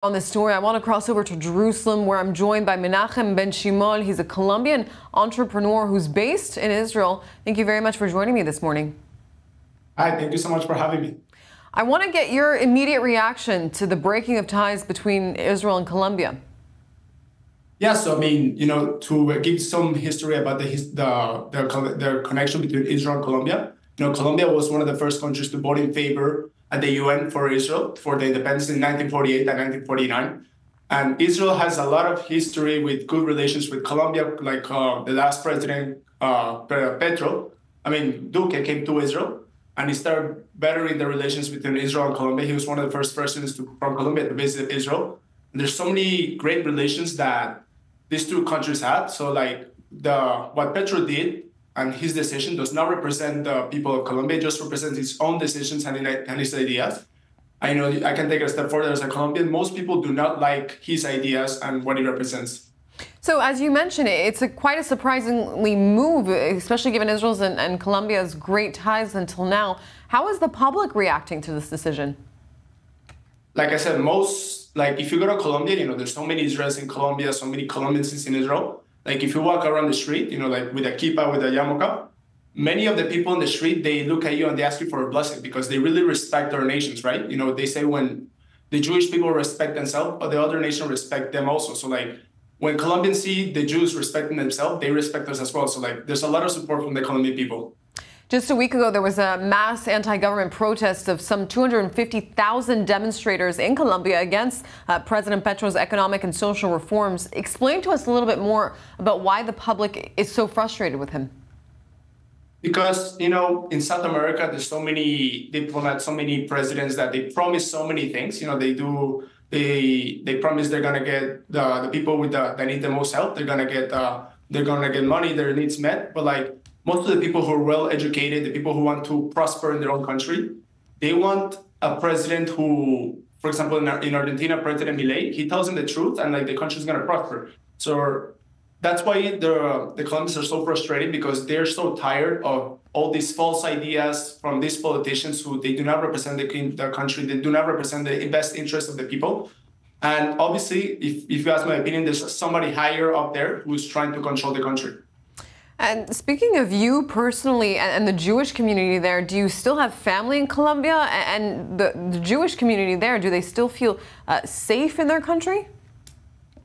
On this story, I want to cross over to Jerusalem, where I'm joined by Menajem Benchimol. He's a Colombian entrepreneur who's based in Israel. Thank you very much for joining me this morning. Hi, thank you so much for having me. I want to get your immediate reaction to the breaking of ties between Israel and Colombia. Yeah, so to give some history about the connection between Israel and Colombia. Colombia was one of the first countries to vote in favor at the UN for Israel for the independence in 1948 and 1949. And Israel has a lot of history with good relations with Colombia, like the last president, Duque came to Israel and he started bettering the relations between Israel and Colombia. He was one of the first persons from Colombia to visit Israel. And there's so many great relations that these two countries had. So what Petro did and his decision does not represent the people of Colombia, it just represents his own decisions and his ideas. I know I can take it a step further as a Colombian. Most people do not like his ideas and what he represents. So as you mentioned, it's quite a surprisingly move, especially given Israel's and Colombia's great ties until now. How is the public reacting to this decision? Like I said, if you go to Colombia, there's so many Israelis in Colombia, so many Colombians in Israel. Like if you walk around the street, with a kippah, with a yarmulke, many of the people in the street, they look at you and they ask you for a blessing because they really respect our nations, right? They say when the Jewish people respect themselves, but the other nation respect them also. So when Colombians see the Jews respecting themselves, they respect us as well. So there's a lot of support from the Colombian people. Just a week ago, there was a mass anti-government protest of some 250,000 demonstrators in Colombia against President Petro's economic and social reforms. Explain to us a little bit more about why the public is so frustrated with him. Because, in South America, there's so many diplomats, so many presidents that they promise so many things. They promise they're going to get the people that need the most help. They're going to get money, their needs met. But most of the people who are well educated, the people who want to prosper in their own country, they want a president who, for example, in Argentina, President Milei, he tells them the truth and the country's going to prosper. So that's why the Colombians are so frustrated, because they're so tired of all these false ideas from these politicians who they do not represent the country, they do not represent the best interests of the people. And obviously, if you ask my opinion, there's somebody higher up there who's trying to control the country. And speaking of you personally and the Jewish community there, do you still have family in Colombia? And the Jewish community there, do they still feel safe in their country?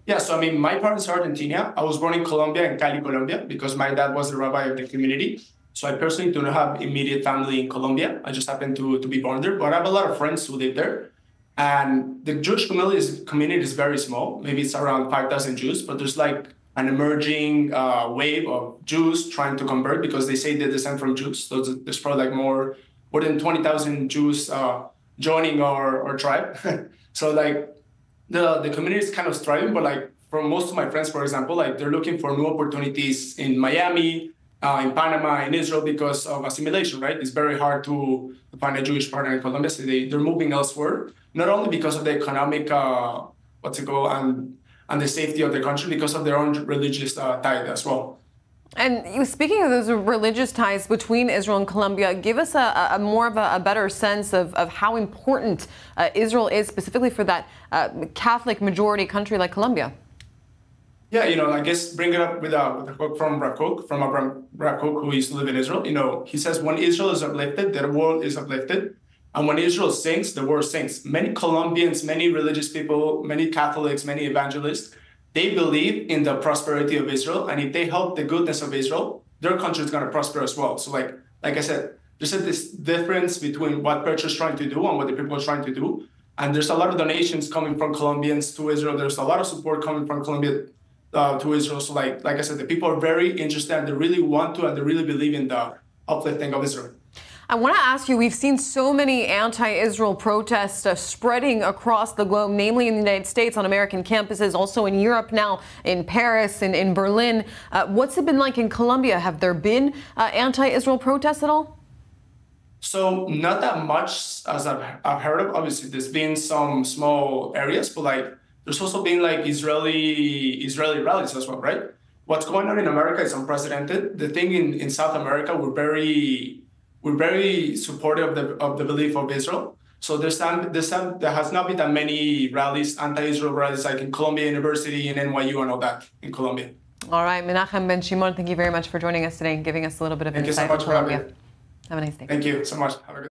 Yeah, so my parents are Argentina. I was born in Colombia, in Cali, Colombia, because my dad was the rabbi of the community. So I personally do not have immediate family in Colombia. I just happen to be born there. But I have a lot of friends who live there. And the Jewish community is very small. Maybe it's around 5,000 Jews, but there's an emerging wave of Jews trying to convert because they say they descend from Jews. So there's probably more than 20,000 Jews joining our tribe. So the community is kind of thriving, but for most of my friends, for example, they're looking for new opportunities in Miami, in Panama, in Israel because of assimilation, right? It's very hard to find a Jewish partner in Colombia, so they're moving elsewhere, not only because of the economic, and the safety of the country, because of their own religious tie as well. And speaking of those religious ties between Israel and Colombia, give us a more of a better sense of how important Israel is specifically for that Catholic majority country like Colombia. Yeah, I guess bring it up with a quote from Abraham Kook, who used to live in Israel. He says, when Israel is uplifted, the world is uplifted. And when Israel sings, the world sings. Many Colombians, many religious people, many Catholics, many evangelists, they believe in the prosperity of Israel. And if they help the goodness of Israel, their country is going to prosper as well. So like I said, there's this difference between what Petro is trying to do and what the people are trying to do. And there's a lot of donations coming from Colombians to Israel. There's a lot of support coming from Colombia to Israel. So like I said, the people are very interested and they really want to and they really believe in the uplifting of Israel. I want to ask you, we've seen so many anti-Israel protests spreading across the globe, namely in the United States, on American campuses, also in Europe now, in Paris and in Berlin. What's it been like in Colombia? Have there been anti-Israel protests at all? So not that much as I've heard of. Obviously, there's been some small areas, but there's also been Israeli rallies as well, right? What's going on in America is unprecedented. The thing in South America, we're very supportive of the belief of Israel. So there has not been that many rallies, anti-Israel rallies, like in Columbia University and NYU and all that in Colombia. All right, Menajem Benchimol, thank you very much for joining us today and giving us a little bit of insight Thank you so much from for having Colombia. me. Have a nice day. Thank you so much. Have a good